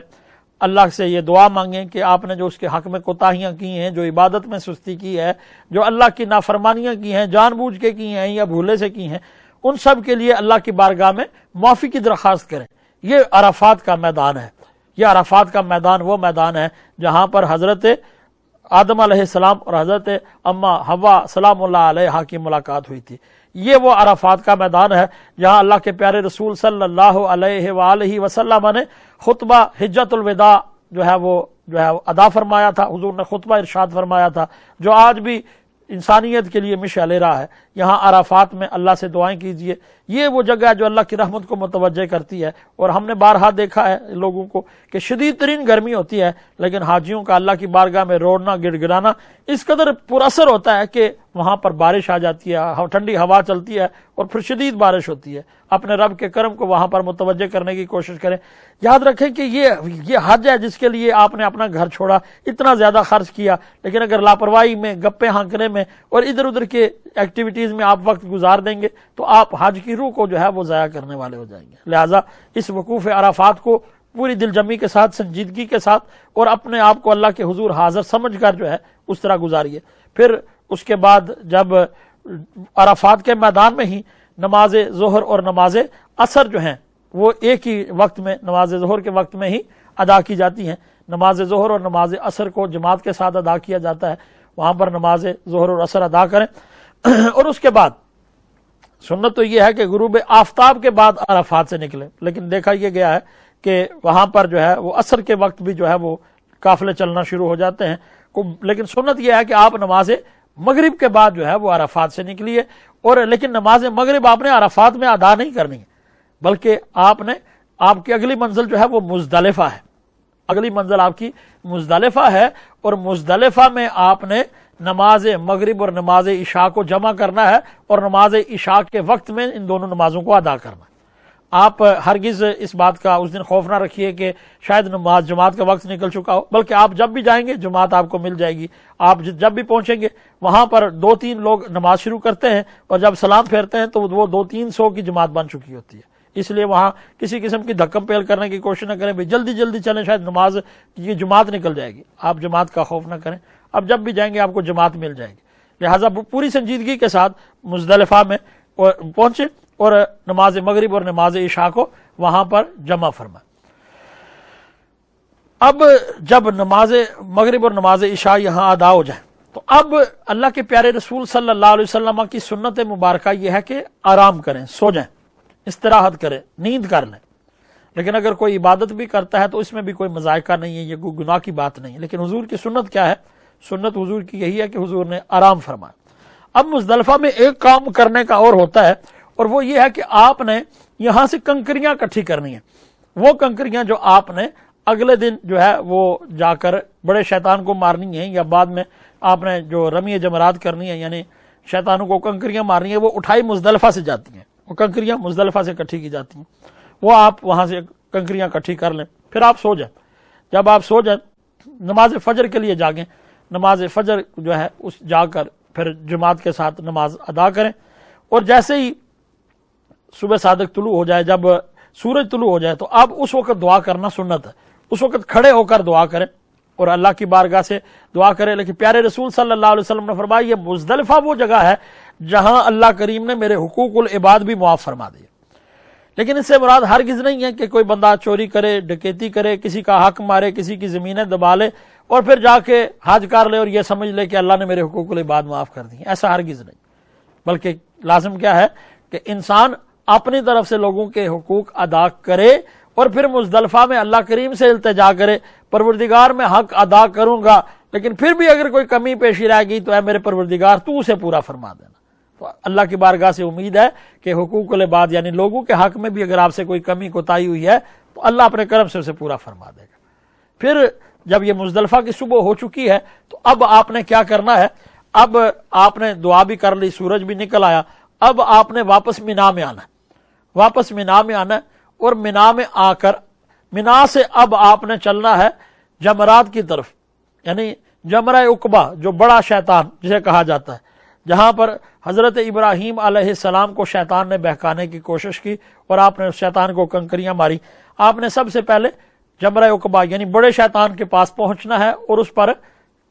اللہ سے یہ دعا مانگیں کہ آپ نے جو اس کے حق میں کوتاہیاں کی ہیں، جو عبادت میں سستی کی ہے، جو اللہ کی نافرمانیاں کی ہیں، جان بوجھ کے کی ہیں یا بھولے سے کی ہیں، ان سب کے لیے اللہ کی بارگاہ میں معافی کی درخواست کریں. یہ عرفات کا میدان ہے. یہ عرفات کا میدان وہ میدان ہے جہاں پر حضرت آدم علیہ السلام اور حضرت اما حوا سلام اللہ علیہا کی ملاقات ہوئی تھی۔ یہ وہ عرفات کا میدان ہے جہاں اللہ کے پیارے رسول صلی اللہ علیہ وآلہ وسلم نے خطبہ حجۃ الوداع جو ہے وہ ادا فرمایا تھا، حضور نے خطبہ ارشاد فرمایا تھا، جو آج بھی انسانیت کے لیے مشعل راہ ہے۔ یہاں عرفات میں اللہ سے دعائیں کیجئے، یہ وہ جگہ ہے جو اللہ کی رحمت کو متوجہ کرتی ہے۔ اور ہم نے بارہا دیکھا ہے لوگوں کو کہ شدید ترین گرمی ہوتی ہے، لیکن حاجیوں کا اللہ کی بارگاہ میں روڑنا گڑ گڑانا اس قدر پر اثر ہوتا ہے کہ وہاں پر بارش آ جاتی ہے، ٹھنڈی ہوا چلتی ہے اور پھر شدید بارش ہوتی ہے۔ اپنے رب کے کرم کو وہاں پر متوجہ کرنے کی کوشش کریں۔ یاد رکھیں کہ یہ حج ہے جس کے لیے آپ نے اپنا گھر چھوڑا، اتنا زیادہ خرچ کیا، لیکن اگر لاپرواہی میں، گپے ہانکنے میں اور ادھر ادھر کے ایکٹیویٹیز میں آپ وقت گزار دیں گے تو آپ حج کی روح کو جو ہے وہ ضائع کرنے والے ہو جائیں گے۔ لہٰذا اس وقوف عرفات کو پوری دل جمی کے ساتھ، سنجیدگی کے ساتھ اور اپنے آپ کو اللہ کے حضور حاضر سمجھ کر جو ہے اس طرح گزاریے۔ پھر اس کے بعد جب عرفات کے میدان میں ہی نماز ظہر اور نماز عصر جو ہیں وہ ایک ہی وقت میں، نماز ظہر کے وقت میں ہی ادا کی جاتی ہیں۔ نماز ظہر اور نماز عصر کو جماعت کے ساتھ ادا کیا جاتا ہے، وہاں پر نماز ظہر اور عصر ادا کریں۔ اور اس کے بعد سنت تو یہ ہے کہ غروب آفتاب کے بعد عرفات سے نکلیں، لیکن دیکھا یہ گیا ہے کہ وہاں پر جو ہے وہ عصر کے وقت بھی جو ہے وہ قافلے چلنا شروع ہو جاتے ہیں۔ لیکن سنت یہ ہے کہ آپ نماز مغرب کے بعد جو ہے وہ عرفات سے نکلیے، اور لیکن نماز مغرب آپ نے عرفات میں ادا نہیں کرنی ہے، بلکہ آپ کی اگلی منزل جو ہے وہ مزدلفہ ہے۔ اگلی منزل آپ کی مزدلفہ ہے، اور مزدلفہ میں آپ نے نماز مغرب اور نماز عشاء کو جمع کرنا ہے، اور نماز عشاء کے وقت میں ان دونوں نمازوں کو ادا کرنا ہے۔ آپ ہرگز اس بات کا اس دن خوف نہ رکھیے کہ شاید نماز جماعت کا وقت نکل چکا ہو، بلکہ آپ جب بھی جائیں گے جماعت آپ کو مل جائے گی۔ آپ جب بھی پہنچیں گے وہاں پر 2-3 لوگ نماز شروع کرتے ہیں، اور جب سلام پھیرتے ہیں تو وہ 200-300 کی جماعت بن چکی ہوتی ہے۔ اس لیے وہاں کسی قسم کی دھکم پیل کرنے کی کوشش نہ کریں، بھائی جلدی جلدی چلیں شاید نماز یہ جماعت نکل جائے گی۔ آپ جماعت کا خوف نہ کریں، اب جب بھی جائیں گے آپ کو جماعت مل جائے گی۔ لہٰذا پوری سنجیدگی کے ساتھ مزدلفہ میں پہنچے اور نماز مغرب اور نماز عشاء کو وہاں پر جمع فرمائیں۔ اب جب نماز مغرب اور نماز عشاء یہاں ادا ہو جائیں تو اب اللہ کے پیارے رسول صلی اللہ علیہ وسلم کی سنت مبارکہ یہ ہے کہ آرام کریں، سو جائیں، استراحت کریں، نیند کر لیں۔ لیکن اگر کوئی عبادت بھی کرتا ہے تو اس میں بھی کوئی مذائقہ نہیں ہے، یہ کوئی گناہ کی بات نہیں ہے۔ لیکن حضور کی سنت کیا ہے؟ سنت حضور کی یہی ہے کہ حضور نے آرام فرمایا۔ اب مزدلفہ میں ایک کام کرنے کا اور ہوتا ہے، اور وہ یہ ہے کہ آپ نے یہاں سے کنکریاں اکٹھی کرنی ہیں۔ وہ کنکریاں جو آپ نے اگلے دن جو ہے وہ جا کر بڑے شیطان کو مارنی ہیں، یا بعد میں آپ نے جو رمی جمرات کرنی ہے، یعنی شیطانوں کو کنکریاں مارنی ہیں، وہ اٹھائی مزدلفہ سے جاتی ہیں۔ وہ کنکریاں مزدلفہ سے اکٹھی کی جاتی ہیں، وہ آپ وہاں سے کنکریاں اکٹھی کر لیں، پھر آپ سو جائیں۔ جب آپ سو جائیں نماز فجر کے لیے جاگیں، نماز فجر جو ہے اس جا کر پھر جماعت کے ساتھ نماز ادا کریں، اور جیسے ہی صبح صادق طلوع ہو جائے، جب سورج طلوع ہو جائے تو اب اس وقت دعا کرنا سنت ہے۔ اس وقت کھڑے ہو کر دعا کریں اور اللہ کی بارگاہ سے دعا کریں۔ لیکن پیارے رسول صلی اللہ علیہ وسلم نے فرمایا یہ مزدلفہ وہ جگہ ہے جہاں اللہ کریم نے میرے حقوق العباد بھی معاف فرما دیے۔ لیکن اس سے مراد ہرگز نہیں ہے کہ کوئی بندہ چوری کرے، ڈکیتی کرے، کسی کا حق مارے، کسی کی زمینیں دبا لے اور پھر جا کے حج کر لے اور یہ سمجھ لے کہ اللہ نے میرے حقوق العباد معاف کر دی۔ ایسا ہرگز نہیں، بلکہ لازم کیا ہے کہ انسان اپنی طرف سے لوگوں کے حقوق ادا کرے اور پھر مزدلفہ میں اللہ کریم سے التجا کرے، پروردگار میں حق ادا کروں گا، لیکن پھر بھی اگر کوئی کمی پیشی رہ گئی تو اے میرے پروردگار تو اسے پورا فرما دینا۔ تو اللہ کی بارگاہ سے امید ہے کہ حقوق العباد یعنی لوگوں کے حق میں بھی اگر آپ سے کوئی کمی کوتاہی ہوئی ہے تو اللہ اپنے کرم سے اسے پورا فرما دے گا۔ پھر جب یہ مزدلفہ کی صبح ہو چکی ہے تو اب آپ نے کیا کرنا ہے؟ اب آپ نے دعا بھی کر لی، سورج بھی نکل آیا، اب آپ نے واپس مینا میں آنا ہے، واپس مینا میں آنا ہے، اور مینا میں آ کر مینا سے اب آپ نے چلنا ہے جمرات کی طرف، یعنی جمرہ عقبہ جو بڑا شیطان جسے کہا جاتا ہے، جہاں پر حضرت ابراہیم علیہ السلام کو شیطان نے بہکانے کی کوشش کی اور آپ نے اس شیطان کو کنکریاں ماری۔ آپ نے سب سے پہلے جمرہ عقبہ یعنی بڑے شیطان کے پاس پہنچنا ہے اور اس پر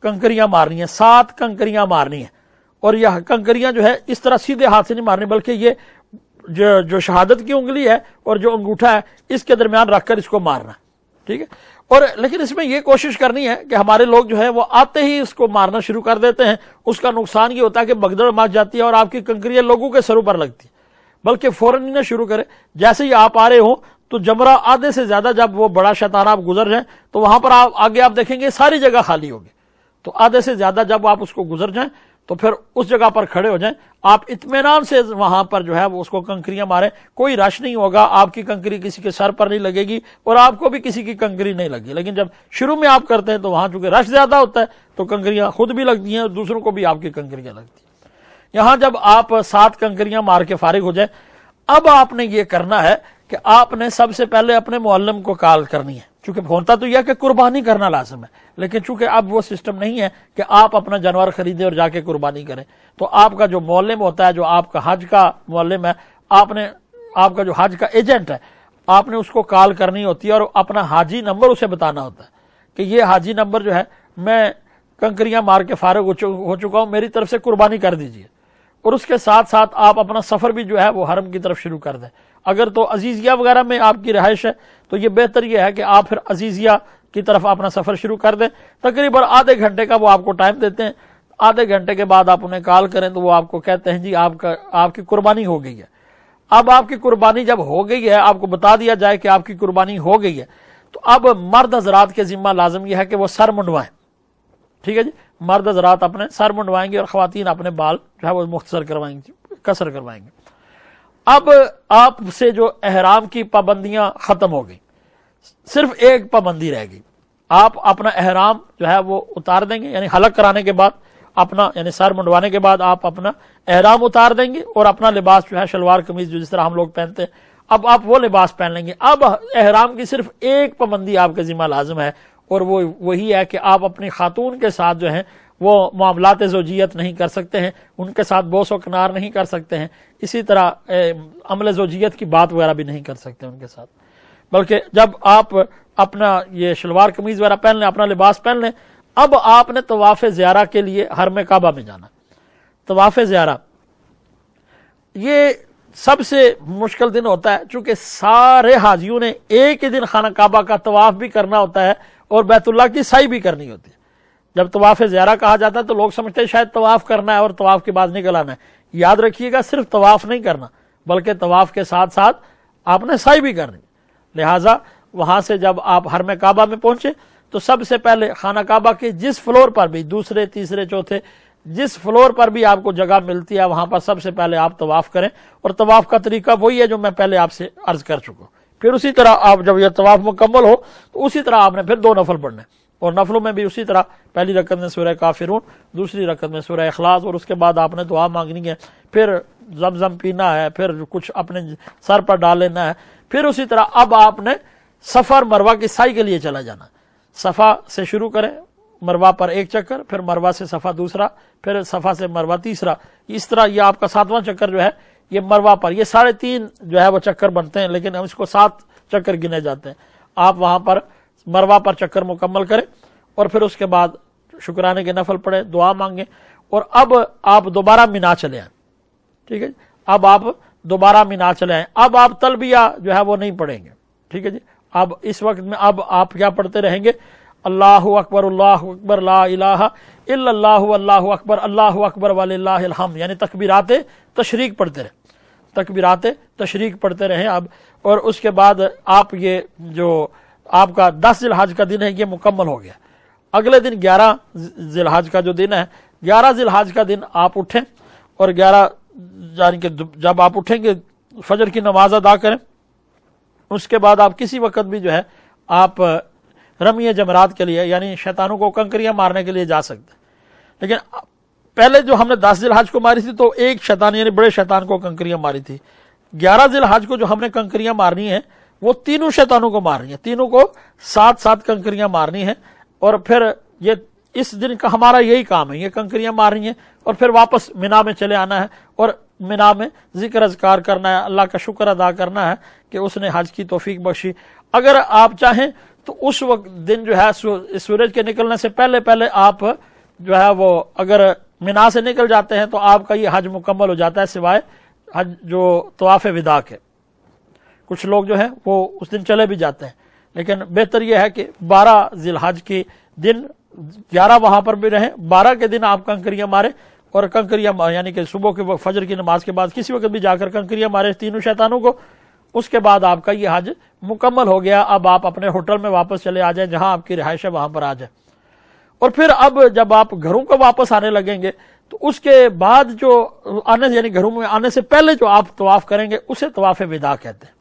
کنکریاں مارنی ہیں، 7 کنکریاں مارنی ہیں، اور یہ کنکریاں جو ہے اس طرح سیدھے ہاتھ سے نہیں مارنی، بلکہ یہ جو شہادت کی انگلی ہے اور جو انگوٹھا ہے اس کے درمیان رکھ کر اس کو مارنا ہے، ٹھیک ہے؟ اور لیکن اس میں یہ کوشش کرنی ہے کہ ہمارے لوگ جو ہے وہ آتے ہی اس کو مارنا شروع کر دیتے ہیں. اس کا نقصان یہ ہوتا ہے کہ بگدڑ مچ جاتی ہے اور آپ کی کنکریاں لوگوں کے سروں پر لگتی ہے. بلکہ فوراً نہ شروع کرے, جیسے ہی آپ آ رہے ہوں تو جمرہ آدھے سے زیادہ جب وہ بڑا شیطان آپ گزر جائیں تو وہاں پر آپ آگے آپ دیکھیں گے ساری جگہ خالی ہوگی. تو آدھے سے زیادہ جب آپ اس کو گزر جائیں تو پھر اس جگہ پر کھڑے ہو جائیں, آپ اطمینان سے وہاں پر جو ہے وہ اس کو کنکریاں ماریں. کوئی رش نہیں ہوگا, آپ کی کنکری کسی کے سر پر نہیں لگے گی اور آپ کو بھی کسی کی کنکری نہیں لگی. لیکن جب شروع میں آپ کرتے ہیں تو وہاں چونکہ رش زیادہ ہوتا ہے تو کنکریاں خود بھی لگتی ہیں اور دوسروں کو بھی آپ کی کنکریاں لگتی ہیں. یہاں جب آپ 7 کنکریاں مار کے فارغ ہو جائیں, اب آپ نے یہ کرنا ہے کہ آپ نے سب سے پہلے اپنے معلم کو کال کرنی ہے. چونکہ ہوتا تو یہ کہ قربانی کرنا لازم ہے, لیکن چونکہ اب وہ سسٹم نہیں ہے کہ آپ اپنا جانور خریدیں اور جا کے قربانی کریں, تو آپ کا جو معلم ہوتا ہے, جو آپ کا حج کا معلم ہے, آپ کا جو حج کا ایجنٹ ہے, آپ نے اس کو کال کرنی ہوتی ہے اور اپنا حاجی نمبر اسے بتانا ہوتا ہے کہ یہ حاجی نمبر جو ہے میں کنکریاں مار کے فارغ ہو چکا ہوں, میری طرف سے قربانی کر دیجیے. اور اس کے ساتھ ساتھ آپ اپنا سفر بھی جو ہے وہ حرم کی طرف شروع کر دیں. اگر تو عزیزیہ وغیرہ میں آپ کی رہائش ہے تو یہ بہتر یہ ہے کہ آپ پھر عزیزیہ کی طرف اپنا سفر شروع کر دیں. تقریباً آدھے گھنٹے کا وہ آپ کو ٹائم دیتے ہیں. آدھے گھنٹے کے بعد آپ انہیں کال کریں تو وہ آپ کو کہتے ہیں جی آپ کی قربانی ہو گئی ہے. اب آپ کی قربانی جب ہو گئی ہے, آپ کو بتا دیا جائے کہ آپ کی قربانی ہو گئی ہے, تو اب مرد حضرات کے ذمہ لازم یہ ہے کہ وہ سر منڈوائیں. ٹھیک ہے جی, مرد حضرات اپنے سر منڈوائیں گے اور خواتین اپنے بال جو ہے وہ مختصر کروائیں گے, قصر کروائیں گے. اب آپ سے جو احرام کی پابندیاں ختم ہو گئی, صرف ایک پابندی رہ گئی. آپ اپنا احرام جو ہے وہ اتار دیں گے, یعنی حلق کرانے کے بعد اپنا یعنی سر منڈوانے کے بعد آپ اپنا احرام اتار دیں گے اور اپنا لباس جو ہے شلوار قمیض جو جس طرح ہم لوگ پہنتے ہیں, اب آپ وہ لباس پہن لیں گے. اب احرام کی صرف ایک پابندی آپ کے ذمہ لازم ہے, اور وہ وہی ہے کہ آپ اپنی خاتون کے ساتھ جو ہیں وہ معاملات زوجیت نہیں کر سکتے ہیں, ان کے ساتھ بوس و کنار نہیں کر سکتے ہیں, اسی طرح عمل زوجیت کی بات وغیرہ بھی نہیں کر سکتے ان کے ساتھ. بلکہ جب آپ اپنا یہ شلوار قمیض وغیرہ پہن لیں, اپنا لباس پہن لیں, اب آپ نے طواف زیارہ کے لیے حرم کعبہ میں جانا. طواف زیارہ یہ سب سے مشکل دن ہوتا ہے, چونکہ سارے حاجیوں نے ایک ہی دن خانہ کعبہ کا طواف بھی کرنا ہوتا ہے اور بیت اللہ کی سعی بھی کرنی ہوتی ہے. جب طواف زیارہ کہا جاتا ہے تو لوگ سمجھتے ہیں شاید طواف کرنا ہے اور طواف کے بعد نکل آنا ہے. یاد رکھیے گا, صرف طواف نہیں کرنا بلکہ طواف کے ساتھ ساتھ آپ نے سعی بھی کرنی. لہٰذا وہاں سے جب آپ حرم کعبہ میں پہنچے تو سب سے پہلے خانہ کعبہ کے جس فلور پر بھی, دوسرے تیسرے چوتھے جس فلور پر بھی آپ کو جگہ ملتی ہے وہاں پر سب سے پہلے آپ طواف کریں. اور طواف کا طریقہ وہی ہے جو میں پہلے آپ سے عرض کر چکا ہوں. پھر اسی طرح آپ جب یہ طواف مکمل ہو تو اسی طرح آپ نے پھر 2 نفل پڑھنے, اور نفلوں میں بھی اسی طرح پہلی رکعت میں سورہ کافرون, دوسری رکعت میں سورہ اخلاص, اور اس کے بعد آپ نے دعا مانگنی ہے, پھر زمزم پینا ہے, پھر کچھ اپنے سر پر ڈال لینا ہے. پھر اسی طرح اب آپ نے صفا مروہ کی سعی کے لیے چلا جانا. صفا سے شروع کریں, مروہ پر 1 چکر, پھر مروہ سے صفا دوسرا, پھر صفا سے مروہ تیسرا. اس طرح یہ آپ کا 7واں چکر جو ہے یہ مروہ پر, یہ 3.5 جو ہے وہ چکر بنتے ہیں, لیکن ہم اس کو 7 چکر گنے جاتے ہیں. آپ وہاں پر مروہ پر چکر مکمل کریں اور پھر اس کے بعد شکرانے کے نفل پڑھیں, دعا مانگیں, اور اب آپ دوبارہ مینا چلے آئیں. ٹھیک ہے جی, اب آپ دوبارہ مینا چلے آئیں. اب آپ تلبیہ جو ہے وہ نہیں پڑھیں گے. ٹھیک ہے جی, اب اس وقت میں اب آپ کیا پڑھتے رہیں گے, اللہ اکبر لا الہ الا اللہ اللہ اکبر وللہ الحمد, یعنی تکبیرات تشریق پڑھتے رہیں, تکبیرات تشریق پڑھتے رہیں. اب اور اس کے بعد آپ یہ جو آپ کا 10 ذی الحج کا دن ہے یہ مکمل ہو گیا. اگلے دن 11 ذی الحج کا جو دن ہے, 11 ذی الحج کا دن آپ اٹھیں اور 11 یعنی کہ جب آپ اٹھیں گے فجر کی نماز ادا کریں. اس کے بعد آپ کسی وقت بھی جو ہے آپ رمی جمرات کے لیے یعنی شیطانوں کو کنکریاں مارنے کے لیے جا سکتے ہیں. لیکن پہلے جو ہم نے 10 ذی الحج کو ماری تھی تو ایک شیطان یعنی بڑے شیطان کو کنکریاں ماری تھی. 11 ذی الحج کو جو ہم نے کنکریاں مارنی ہیں وہ تینوں شیطانوں کو مارنی ہے, تینوں کو 7 کنکریاں مارنی ہیں. اور پھر یہ اس دن کا ہمارا یہی کام ہے, یہ کنکریاں مارنی ہیں اور پھر واپس مینا میں چلے آنا ہے اور مینا میں ذکر اذکار کرنا ہے, اللہ کا شکر ادا کرنا ہے کہ اس نے حج کی توفیق بخشی. اگر آپ چاہیں تو اس وقت دن جو ہے سورج کے نکلنے سے پہلے پہلے آپ جو ہے وہ اگر مینا سے نکل جاتے ہیں تو آپ کا یہ حج مکمل ہو جاتا ہے, سوائے حج جو طواف وداع کے. کچھ لوگ جو ہیں وہ اس دن چلے بھی جاتے ہیں, لیکن بہتر یہ ہے کہ 12 ذی الحج کے دن 11 وہاں پر بھی رہیں، 12 کے دن آپ کنکریاں ماریں، اور کنکریاں یعنی کہ صبح کے وقت فجر کی نماز کے بعد کسی وقت بھی جا کر کنکریاں مارے تینوں شیطانوں کو. اس کے بعد آپ کا یہ حج مکمل ہو گیا. اب آپ اپنے ہوٹل میں واپس چلے آ جائیں، جہاں آپ کی رہائش ہے وہاں پر آ جائیں. اور پھر اب جب آپ گھروں کو واپس آنے لگیں گے تو اس کے بعد جو آنے یعنی گھروں میں آنے سے پہلے جو آپ طواف کریں گے اسے طواف وداع کہتے ہیں.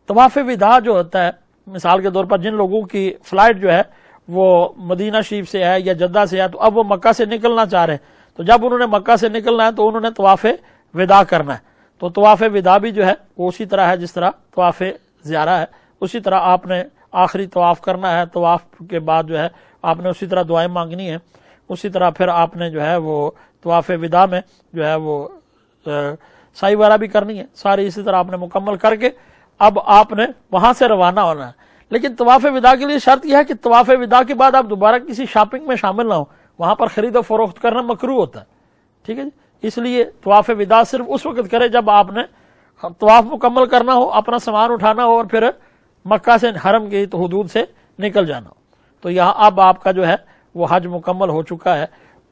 طواف وداع جو ہوتا ہے، مثال کے طور پر جن لوگوں کی فلائٹ جو ہے وہ مدینہ شریف سے ہے یا جدہ سے ہے، تو اب وہ مکہ سے نکلنا چاہ رہے ہیں، تو جب انہوں نے مکہ سے نکلنا ہے تو انہوں نے طواف وداع کرنا ہے. تو طواف وداع بھی جو ہے وہ اسی طرح ہے جس طرح طواف زیارہ ہے، اسی طرح آپ نے آخری طواف کرنا ہے. طواف کے بعد جو ہے آپ نے اسی طرح دعائیں مانگنی ہیں. اسی طرح پھر آپ نے جو ہے وہ طواف وداع میں جو ہے وہ سعی وغیرہ بھی کرنی ہے. ساری اسی طرح آپ نے مکمل کر کے اب آپ نے وہاں سے روانہ ہونا ہے. لیکن طواف وداع کے لیے شرط یہ ہے کہ طواف وداع کے بعد آپ دوبارہ کسی شاپنگ میں شامل نہ ہوں. وہاں پر خرید و فروخت کرنا مکروہ ہوتا ہے. ٹھیک ہے جی. اس لیے طواف وداع صرف اس وقت کرے جب آپ نے طواف مکمل کرنا ہو، اپنا سامان اٹھانا ہو اور پھر مکہ سے حرم کی حدود سے نکل جانا ہو. تو یہاں اب آپ کا جو ہے وہ حج مکمل ہو چکا ہے.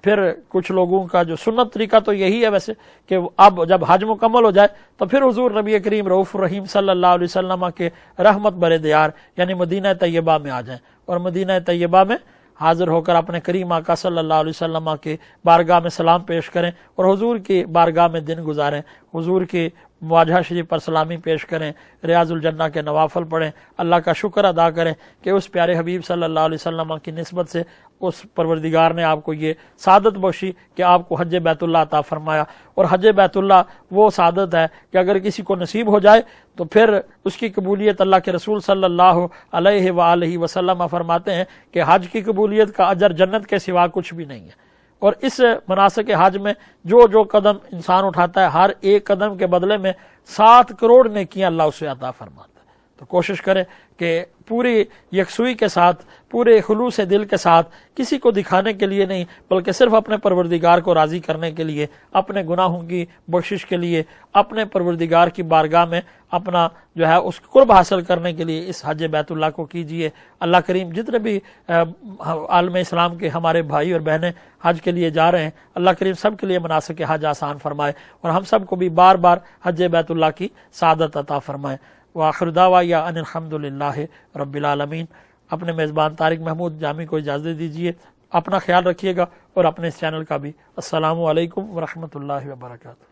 پھر کچھ لوگوں کا جو سنت طریقہ تو یہی ہے ویسے کہ اب جب حج مکمل ہو جائے تو پھر حضور نبی کریم رؤوف الرحیم صلی اللہ علیہ وسلم کے رحمت برے دیار یعنی مدینہ طیبہ میں آ جائیں، اور مدینہ طیبہ میں حاضر ہو کر اپنے کریم آقا صلی اللہ علیہ وسلم کے بارگاہ میں سلام پیش کریں اور حضور کی بارگاہ میں دن گزاریں، حضور کی مواجہہ شریف پر سلامی پیش کریں، ریاض الجنہ کے نوافل پڑھیں، اللہ کا شکر ادا کریں کہ اس پیارے حبیب صلی اللہ علیہ وسلم کی نسبت سے اس پروردگار نے آپ کو یہ سعادت بخشی کہ آپ کو حج بیت اللہ عطا فرمایا. اور حج بیت اللہ وہ سعادت ہے کہ اگر کسی کو نصیب ہو جائے تو پھر اس کی قبولیت اللہ کے رسول صلی اللہ علیہ وآلہ وسلم فرماتے ہیں کہ حج کی قبولیت کا اجر جنت کے سوا کچھ بھی نہیں ہے. اور اس مناسک حج میں جو قدم انسان اٹھاتا ہے ہر ایک قدم کے بدلے میں 7 کروڑ نیکیاں اللہ اسے عطا فرماتا ہے. تو کوشش کریں کہ پوری یکسوئی کے ساتھ، پورے خلوص دل کے ساتھ، کسی کو دکھانے کے لیے نہیں بلکہ صرف اپنے پروردگار کو راضی کرنے کے لیے، اپنے گناہوں کی بخشش کے لیے، اپنے پروردگار کی بارگاہ میں اپنا جو ہے اس قرب حاصل کرنے کے لیے اس حج بیت اللہ کو کیجیے. اللہ کریم جتنے بھی عالم اسلام کے ہمارے بھائی اور بہنیں حج کے لیے جا رہے ہیں، اللہ کریم سب کے لیے مناسک حج آسان فرمائے اور ہم سب کو بھی بار بار حج بیت اللہ کی سعادت عطا فرمائے. وآخر دعوانا ان الحمد للہ رب العالمین. اپنے میزبان طارق محمود جامی کو اجازت دیجیے. اپنا خیال رکھیے گا اور اپنے اس چینل کا بھی. السلام علیکم ورحمۃ اللہ وبرکاتہ.